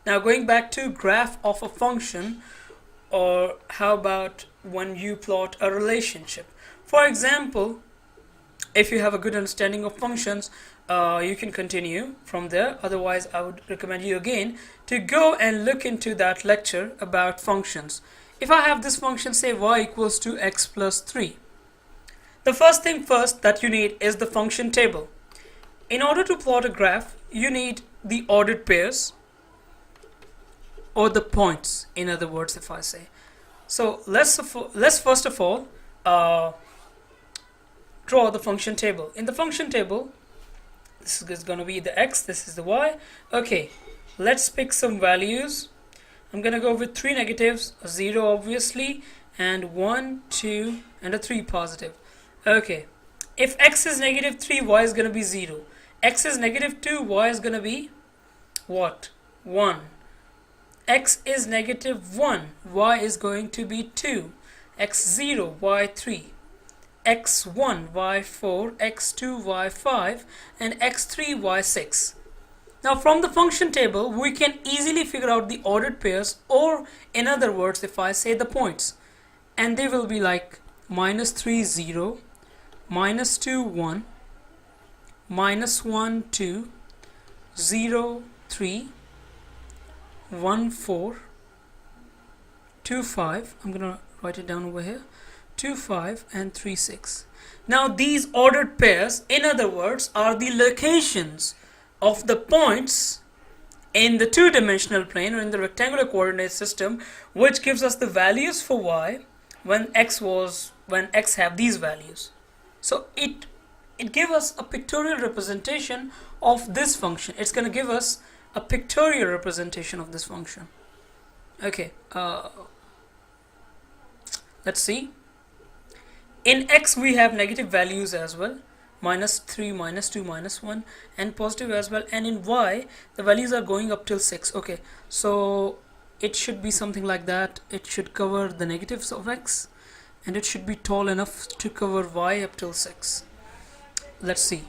Now going back to graph of a function, or how about when you plot a relationship? For example, if you have a good understanding of functions, you can continue from there. Otherwise, I would recommend you again to go and look into that lecture about functions. If I have this function, say y equals to x plus 3, the first thing first that you need is the function table. In order to plot a graph, you need the ordered pairs, or the points, in other words, if I say. So let's first of all draw the function table. In the function table, this is going to be the x, this is the y. Okay, let's pick some values. I'm going to go with 3 negatives, a 0 obviously, and 1, 2, and a 3 positive. Okay, if x is negative 3, y is going to be 0. X is negative 2, y is going to be what? 1. X is negative 1, y is going to be 2. X0, y3. X1, y4, X2, y5, and X3, y6. Now from the function table, we can easily figure out the ordered pairs, or in other words, if I say the points, and they will be like -3, 0, -2, 1, -1, 2, 0, 3, 1, 4, 2, 5. I'm gonna write it down over here. 2, 5, and 3, 6. Now these ordered pairs, in other words, are the locations of the points in the two-dimensional plane, or in the rectangular coordinate system, which gives us the values for y when x have these values. So it gives us a pictorial representation of this function. It's going to give us a pictorial representation of this function. Okay, let's see. In x we have negative values as well, -3, -2, -1, and positive as well. And in y the values are going up till 6. Okay, so it should be something like that. It should cover the negatives of x, and it should be tall enough to cover y up till 6. Let's see.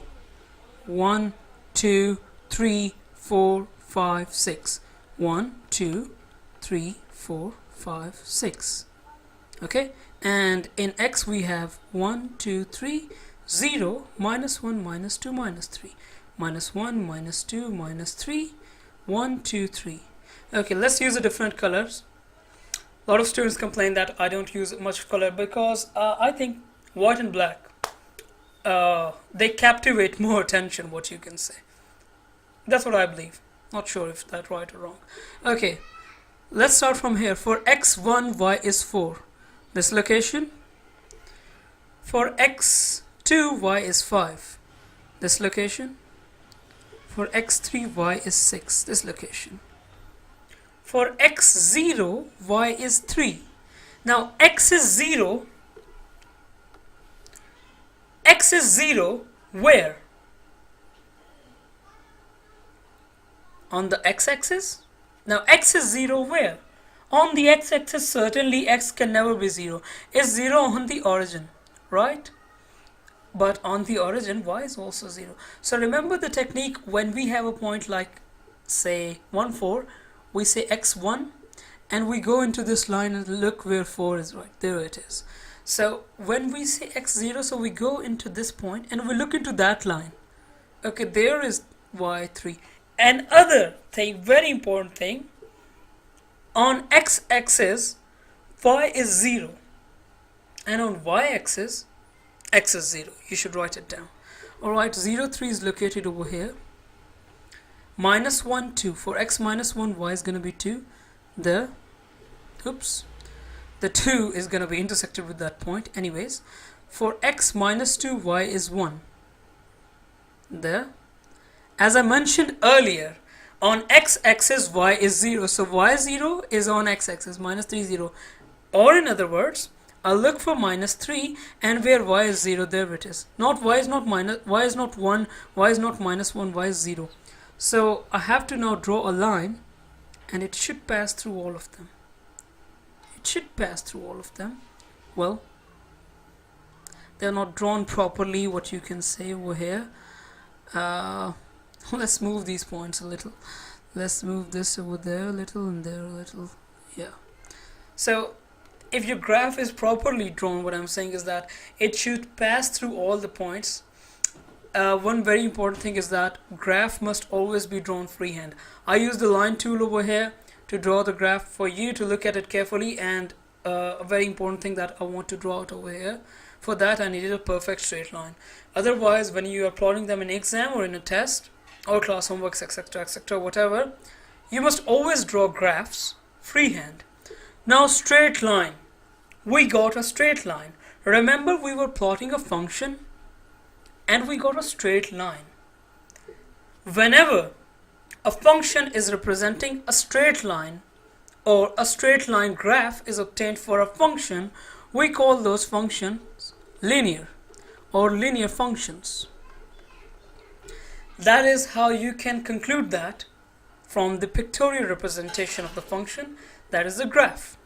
1, 2, 3, 4, 5, 6. 1, 2, 3, 4, 5, 6. Okay, and in x we have 1, 2, 3, 0, -1, -2, -3, -1, -2, -3, 1, 2, 3. Okay, let's use the different colors. A lot of students complain that I don't use much color because I think white and black, they captivate more attention, what you can say. That's what I believe. Not sure if that's right or wrong. Okay, let's start from here. For x1, y is 4. This location. For x2, y is 5. This location. For x3, y is 6. This location. For x0, y is 3. Now x is 0. X is 0 where? On the x-axis? Now x is 0 where? On the x-axis, certainly x can never be 0. It's 0 on the origin, right? But on the origin, y is also 0. So remember the technique when we have a point like, say, 1, 4, we say x1, and we go into this line and look where 4 is, right? There it is. So when we say x0, so we go into this point and we look into that line. Okay, there is y3. Another thing, very important thing, on x-axis, y is 0, and on y-axis, x is 0. You should write it down. Alright, 0, 3 is located over here. -1, 2. For x -1, y is going to be 2. The 2 is going to be intersected with that point. Anyways, for x -2, y is 1. There. As I mentioned earlier, on x-axis y is 0, so y0 is on x-axis, -3, 0. Or in other words, I'll look for -3, and where y is 0, there it is. Not y is not minus, y is not 1, y is not -1, y is 0. So I have to now draw a line, and it should pass through all of them. It should pass through all of them. Well, they're not drawn properly, what you can say over here. Let's move these points a little. Let's move this over there a little and there a little. Yeah. So if your graph is properly drawn, what I'm saying is that it should pass through all the points. One very important thing is that graph must always be drawn freehand. I use the line tool over here to draw the graph for you to look at it carefully, and a very important thing that I want to draw out over here, for that I needed a perfect straight line. Otherwise, when you are plotting them in exam or in a test or class homeworks, etc., etc., whatever, you must always draw graphs freehand. Now straight line, we got a straight line. Remember, we were plotting a function and we got a straight line. Whenever a function is representing a straight line or a straight line graph is obtained for a function, we call those functions linear or linear functions. That is how you can conclude that from the pictorial representation of the function, that is the graph.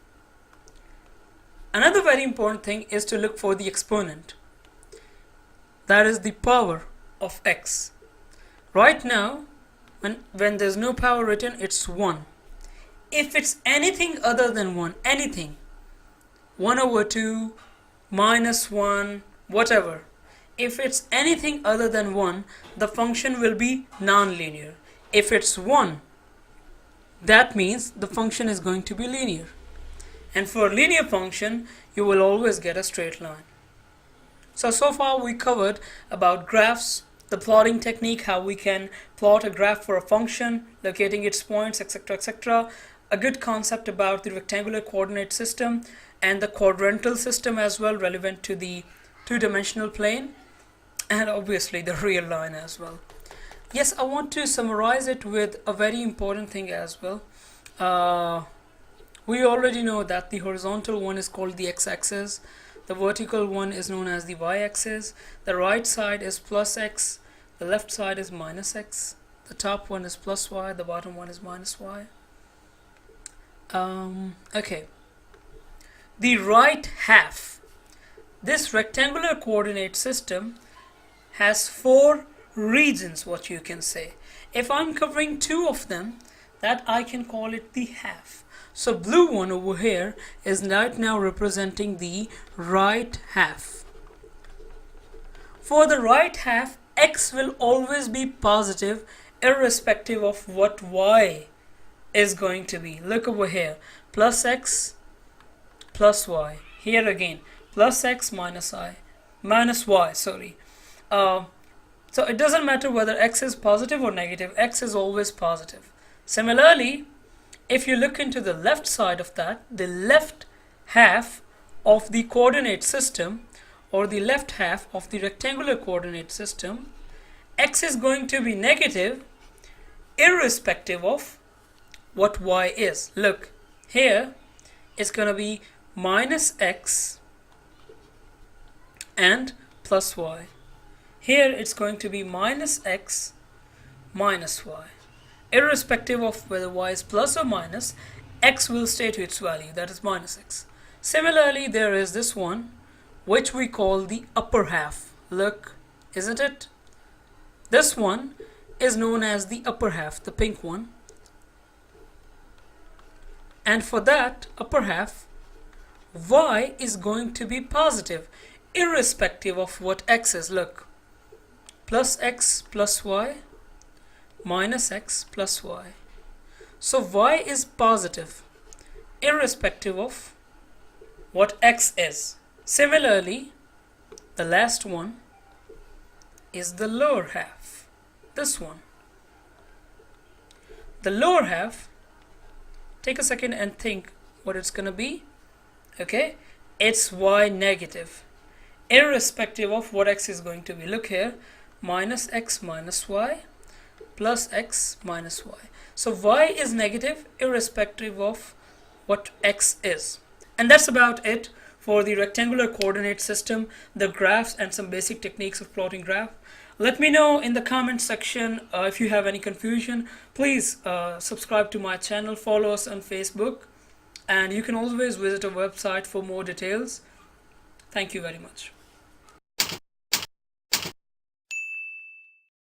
Another very important thing is to look for the exponent. That is the power of x. Right now, when there's no power written, it's 1. If it's anything other than 1, anything, 1 over 2, minus 1, whatever, if it's anything other than 1, the function will be non-linear. If it's 1, that means the function is going to be linear. And for a linear function, you will always get a straight line. So far we covered about graphs, the plotting technique, how we can plot a graph for a function, locating its points, etc., etc. A good concept about the rectangular coordinate system and the quadrantal system as well, relevant to the two-dimensional plane, and obviously the real line as well. Yes, I want to summarize it with a very important thing as well. We already know that the horizontal one is called the x-axis, the vertical one is known as the y-axis, the right side is plus x, the left side is minus x, the top one is plus y, the bottom one is minus y. Okay. The right half. This rectangular coordinate system has 4 regions, what you can say. If I'm covering 2 of them, that I can call it the half. So blue one over here is right now representing the right half. For the right half, x will always be positive irrespective of what y is going to be. Look over here, plus x plus y. Here again, plus x minus y, sorry. So it doesn't matter whether x is positive or negative, x is always positive. Similarly, if you look into the left side of that, the left half of the coordinate system, or the left half of the rectangular coordinate system, x is going to be negative irrespective of what y is. Look, here it's going to be minus x and plus y. Here it's going to be minus x minus y. Irrespective of whether y is plus or minus, x will stay to its value, that is minus x. Similarly, there is this one, which we call the upper half. Look, isn't it? This one is known as the upper half, the pink one. And for that upper half, y is going to be positive, irrespective of what x is. Look, plus x plus y, minus x plus y. So y is positive irrespective of what x is. Similarly, the last one is the lower half, this one. The lower half, take a second and think what it's gonna be. Okay, it's y negative irrespective of what x is going to be. Look here, minus x minus y plus x minus y. So y is negative irrespective of what x is. And that's about it for the rectangular coordinate system, the graphs, and some basic techniques of plotting graph. Let me know in the comment section if you have any confusion. Please subscribe to my channel, follow us on Facebook, and you can always visit our website for more details. Thank you very much.